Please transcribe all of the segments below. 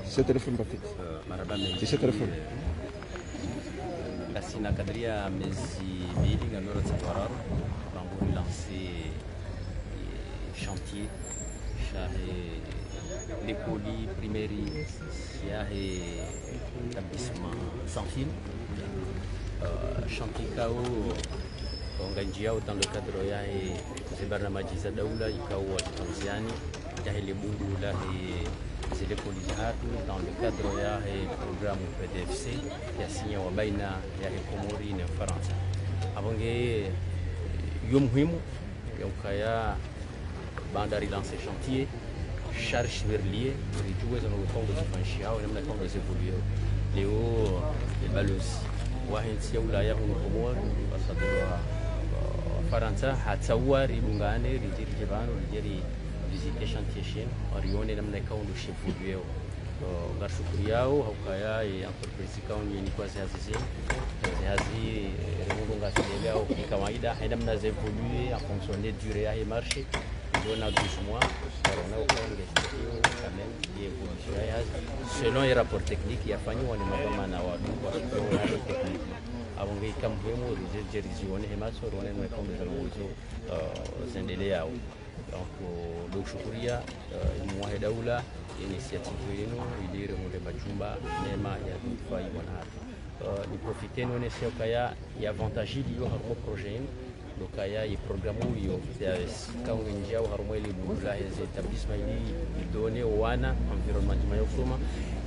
Seu telefone Bafik? Seu telefone? Basi nakadiria miezi mbili ngalora tsafararo bangu lancer chantier shahe l'école primaire yahe établissement sans fil chantier kao onganjia dans le cadre yahe zibarnamaji za daula ikawa Tanzania yahe lebungu la zile polizihatu dans le cadre ya programme PDFC ya signé wa baina ya Komori na Faransa abonge yo muhimu yakaya bandari lancer chantier charge verlier rijue za mkondo zifanshi au namna kama zivulio leo balozi wa hinsi ya ulaya mu Komori asadwa Faransa hatsawari bungane rijiri jibano rijiri visiter chantier chez orione namna kaundo chefulieo garshukuriao haukaya entreprise kauni ni kwa zazi remundo ngasileo kawaida namna zevolue en fonction des durées et marché on a 12 mois on a aucun quand même des évolutions selon les rapports techniques il y a fani wani mama na watu kwa technique abonge kamwemo rizerizione hemaso rone no kaundo za uwezo zendelea donc dokushukuria mwahe daula initiative yenu ilire munde majumba nema ya tufai wana ni profiter no nesse okaya ya avantage liyo harmo projet lokaya i programme yo ya kaunga njia harmo ile bula ya établissement ili donner wana environnement mayo kuma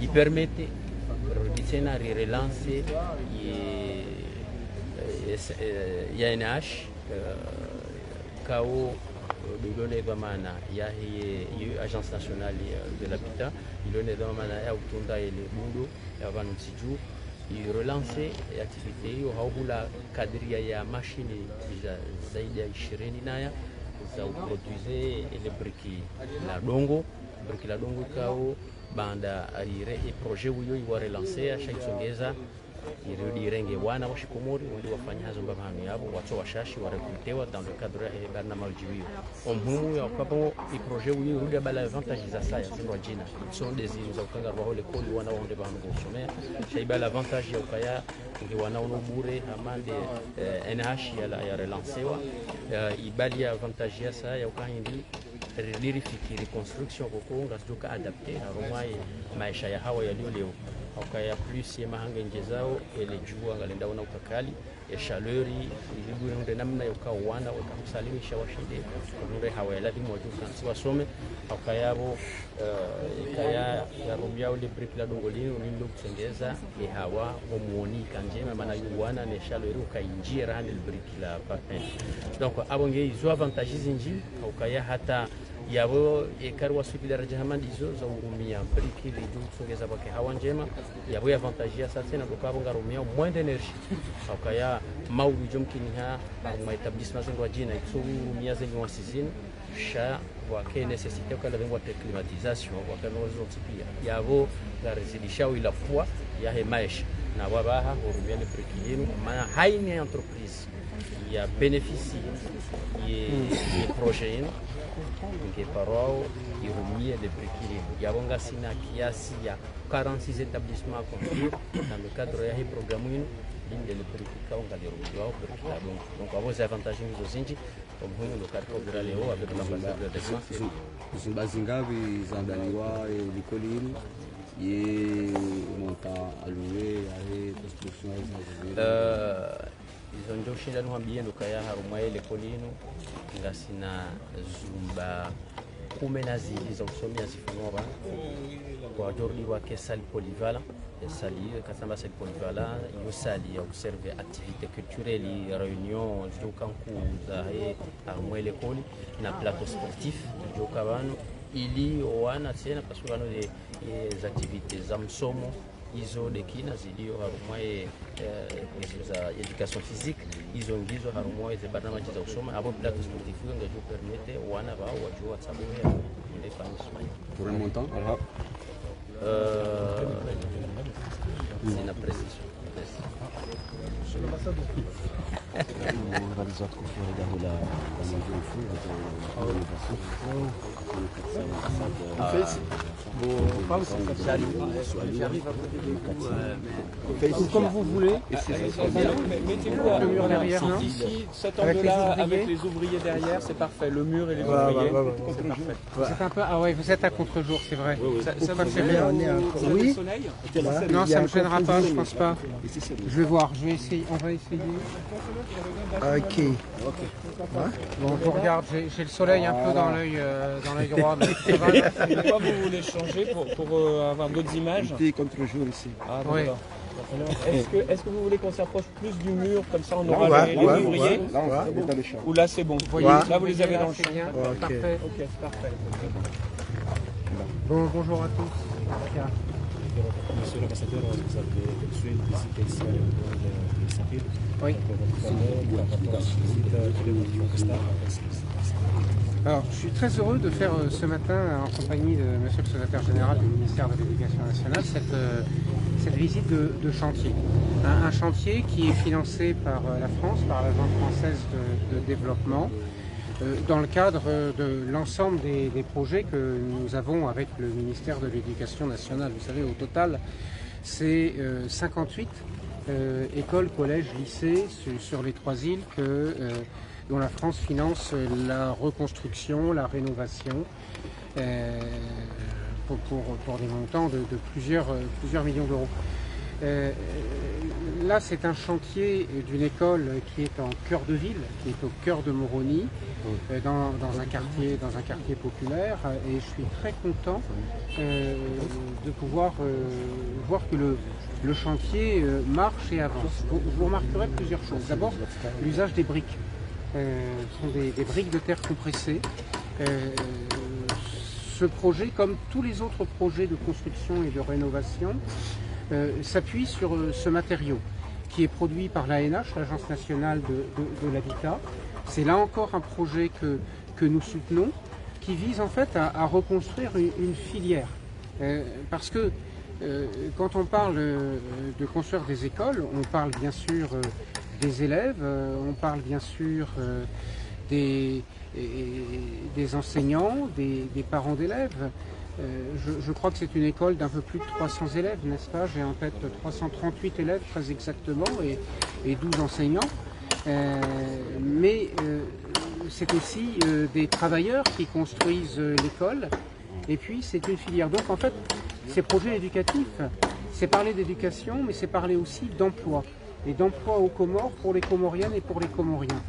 i permette reditena relancer ya NH kao il est vraiment agence nationale de l'habitat il est vraiment ya utunda ile mundo ya vanusiju il relancer activité au haula kadria ya machine zaidi ya 20 naya za produire ile briki la dongo kao banda aire et projet huyo il va relancer à chaque songeza irudi wana wa Komori ndio wafanya hazo mbavano yabo watu washashi warekrutewa dans le cadre ya barnamaji hiyo omuhimu ya kwapo i projet huyo rudi bala avantage za saya zindwa jina sont des za ukanga roho le kodi wana waonde bano kusomea shaiba l'avantage ya ukaya ngi wana ono bure amande NH ya relancewa ibali ya avantage ya saya ukahindi fikiri construction koko ngasuka adapter haromai maisha ya hawa yaliyo leo okaya plus ya mahanga njezao ele jua ngalenda una ukakali ya chaleur ilibu ndio namna yokawana wakamsalimisha washinde ndio hawa yalabi moja kansi wasome okayabo kaya ya romiao le brick la dongolino nindo kusengeza e hawa omuoni kanjema maana yuwana ne chaleur ukainjira hande le brick la patin donc abonge izo avantages inji okaya hata yabo ekarwa suki daraja hamandi izo za urumia briki lidu kusongeza bake hawa njema yabo avantage ya sasa na dokabo ngarumia moins d'énergie akaya maulu jomkini ha ma établissement zengwa jina itsurumia zengwa sizini sha wake nécessité kala zengwa climatisation wakano zotipia yabo garizidisha ila fois ya hemaisha na wabaha urumia le briki yenu maana haini entreprise ya bénéficie ye projet yenu que parao irumie de brikili yabonga sina kiasi ya 46 établissements construits dans le cadre ya programme yenu linde le brikika onga de rumiwa brikila donc avons avantages nous aussi comme nous le cadre de leo avec l'ambassadeur de France zimbazi ngavi zandaliwa likolini ye monta alloué ya construction izo ndio shinda nuambie ndokaya harumwaye lekolino ngasina zumba kumenazi za usomia sifanwa kwa jordi wake sali polyvalent sali kasamba sali polyvalent yo sali ya observer activité culturelle réunion zokanku za harumwaye lekoli na plateau sportif jokabano ili wana tena pasukano des activités za msomo izo dekina zilio harumwaye za education physique izo ngizo harumwaye ze barnamaji za usoma abo plateau sportif ngaju permete wana ba wajua sababu ya ile famille pour un montant c'est une précision. Comme vous voulez. Mettez-vous à mur derrière, non? ici, cet angle-là, avec les ouvriers derrière, c'est parfait. Le mur et les ouvriers, c'est parfait. Vous êtes un peu, ah ouais, vous êtes à contre-jour, c'est vrai. Ça vous préférez- gêne au Oui. soleil? Non, ça ne me gênera pas, je pense pas. Je vais voir, je vais essayer, on va essayer. Ok. Bon, je regarde, j'ai le soleil un peu dans l'œil droit, mais ça va. Pourquoi vous voulez changer pour avoir d'autres images? Petit contre-jour ici. Ah, Oui. d'accord. Est-ce que vous voulez qu'on s'approche plus du mur, comme ça on Là, aura les ouvriers? Là, on va dans les champs. Ou là c'est bon? Vous voyez, Là vous les avez dans le c'est champ. bien, Ok. parfait. Ok, c'est parfait. Bon, bonjour à tous. Monsieur l'ambassadeur, vous avez effectué une visite ici à l'aéroport de Saint-Ville. Oui. Alors, je suis très heureux de faire ce matin, en compagnie de Monsieur le Secrétaire Général du ministère de l'Éducation nationale, cette visite de chantier. Un chantier qui est financé par la France, par l'Agence française de développement, dans le cadre de l'ensemble des projets que nous avons avec le ministère de l'Éducation nationale. Vous savez, au total, c'est 58 écoles, collèges, lycées sur les 3 îles dont la France finance la reconstruction, la rénovation, pour des montants de plusieurs millions d'euros. Là, c'est un chantier d'une école qui est en cœur de ville, qui est au cœur de Moroni, dans un quartier populaire, et je suis très content de pouvoir voir que le chantier marche et avance. Vous remarquerez plusieurs choses. D'abord, l'usage des briques. Ce sont des briques de terre compressées. Ce projet, comme tous les autres projets de construction et de rénovation, s'appuie sur ce matériau qui est produit par l'ANH, l'Agence nationale de l'habitat. C'est là encore un projet que nous soutenons, qui vise en fait à reconstruire une filière. Parce que quand on parle de construire des écoles, on parle bien sûr des élèves, on parle bien sûr des enseignants, des parents d'élèves. Je crois que c'est une école d'un peu plus de 300 élèves, n'est-ce pas? J'ai en tête 338 élèves très exactement et 12 enseignants. Mais c'est aussi des travailleurs qui construisent l'école, et puis c'est une filière. Donc en fait, ces projets éducatifs, c'est parler d'éducation, mais c'est parler aussi d'emploi, et d'emploi aux Comores pour les Comoriennes et pour les Comoriens.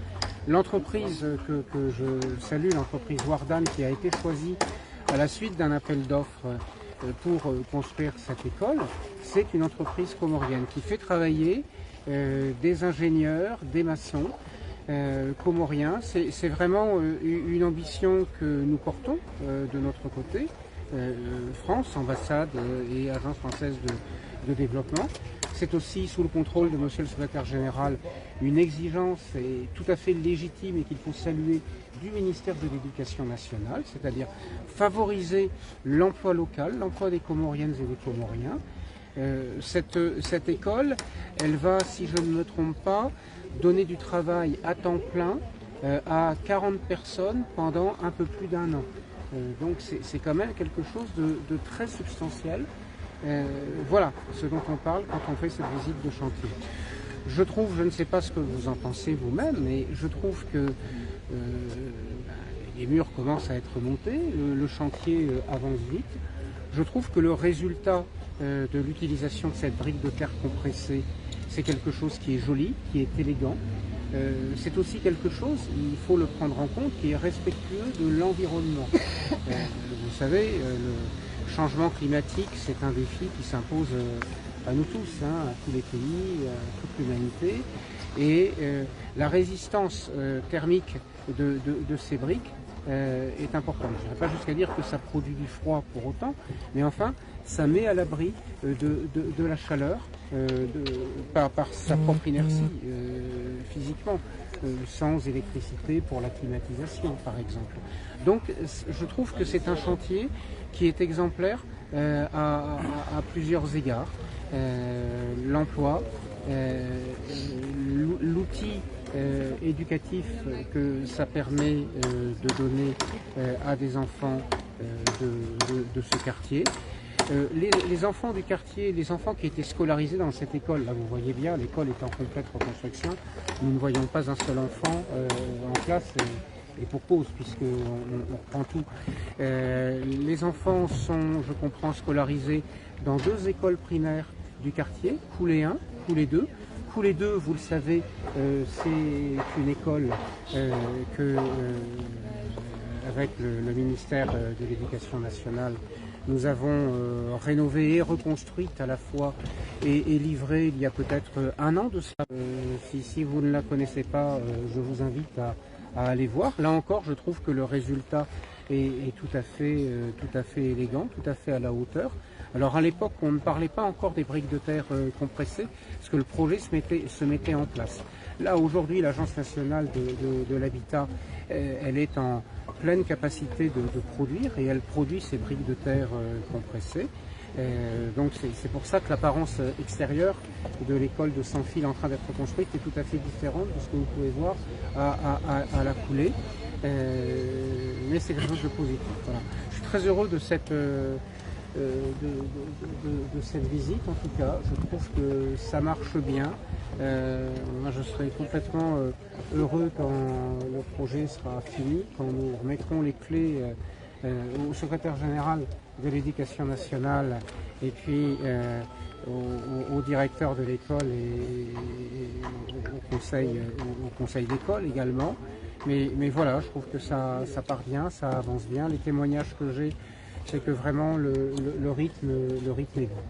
L'entreprise que je salue, l'entreprise Wardan, qui a été choisie à la suite d'un appel d'offres pour construire cette école, c'est une entreprise comorienne qui fait travailler des ingénieurs, des maçons comoriens. C'est vraiment une ambition que nous portons de notre côté, France, ambassade et agence française de développement. C'est aussi sous le contrôle de Monsieur le Secrétaire Général une exigence tout à fait légitime et qu'il faut saluer du ministère de l'Éducation nationale, c'est-à-dire favoriser l'emploi local, l'emploi des Comoriennes et des Comoriens. Cette école, elle va, si je ne me trompe pas, donner du travail à temps plein à 40 personnes pendant un peu plus d'1 an. Donc c'est quand même quelque chose de très substantiel. Voilà ce dont on parle quand on fait cette visite de chantier. Je trouve, je ne sais pas ce que vous en pensez vous-même, mais je trouve que les murs commencent à être montés, le chantier avance vite. Je trouve que le résultat de l'utilisation de cette brique de terre compressée, c'est quelque chose qui est joli, qui est élégant. C'est aussi quelque chose, il faut le prendre en compte, qui est respectueux de l'environnement. Vous savez, le changement climatique, c'est un défi qui s'impose à nous tous, à tous les pays, à toute l'humanité. Et la résistance thermique de ces briques est importante. Je n'irai pas jusqu'à dire que ça produit du froid pour autant, mais enfin, ça met à l'abri de la chaleur par sa propre inertie physiquement, sans électricité pour la climatisation par exemple. Donc je trouve que c'est un chantier qui est exemplaire à plusieurs égards. L'emploi, l'outil éducatif que ça permet de donner à des enfants de ce quartier. Les enfants du quartier, les enfants qui étaient scolarisés dans cette école, là vous voyez bien, l'école est en complète reconstruction, nous ne voyons pas un seul enfant en classe, et pour cause, puisqu'on reprend tout. Les enfants sont, je comprends, scolarisés dans 2 écoles primaires du quartier, Coulée 1, Coulée 2. Coulée 2, vous le savez, c'est une école avec le ministère de l'Éducation nationale, nous avons rénové et reconstruite à la fois et livré il y a peut-être un an de cela. Si vous ne la connaissez pas, je vous invite à aller voir. Là encore, je trouve que le résultat est tout à fait élégant, tout à fait à la hauteur. Alors à l'époque, on ne parlait pas encore des briques de terre compressées, parce que le projet se mettait en place. Là, aujourd'hui, l'Agence nationale de l'habitat, elle est en pleine capacité de produire, et elle produit ces briques de terre compressées. Donc c'est pour ça que l'apparence extérieure de l'école de Saint-Phil en train d'être construite est tout à fait différente de ce que vous pouvez voir à la Coulée. Mais c'est quelque chose de positif. Voilà. Je suis très heureux de cette visite, en tout cas. Je trouve que ça marche bien. Moi, je serai complètement heureux quand le projet sera fini, quand nous remettrons les clés au secrétaire général de l'Éducation nationale et puis au directeur de l'école et au conseil d'école également. Mais voilà, je trouve que ça part bien, ça avance bien. Les témoignages que j'ai, c'est que vraiment le rythme est bon.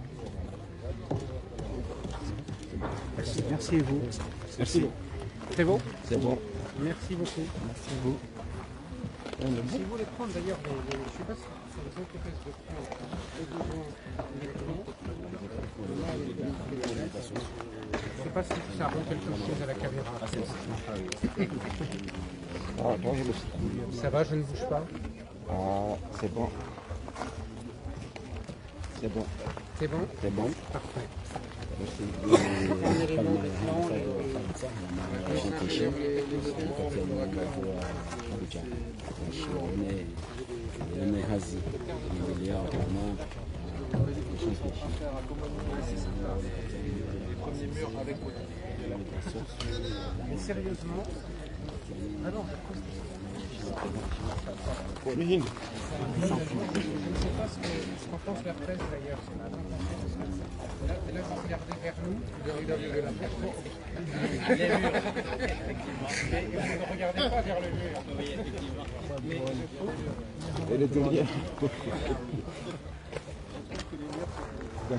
Merci à vous. Merci. C'est bon? C'est bon. Merci beaucoup. Merci à vous. Si vous voulez prendre d'ailleurs, je ne sais pas si ça vous intéresse de prendre je ne sais pas si ça rend quelque chose à la caméra. Ça va, je ne bouge pas. Ah, c'est bon. C'est bon. C'est bon? C'est bon. Parfait. Mais sérieusement, ah non, je ne sais pas ce qu'en pense la presse d'ailleurs. Là, vous regardez vers nous, vous regardez vers la presse. Les murs. Mais vous ne regardez pas vers le mur. Mais je trouve... Elle est derrière. Bien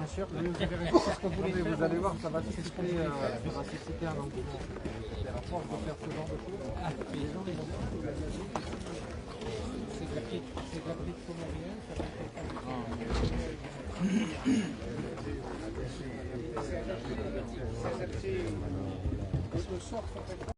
sûr, c'est ce qu'on voulait faire. Vous allez voir, ça va susciter un engouement. À force de faire ce genre de choses, les gens c'est de la petite comorienne, ça va être adapté complètement.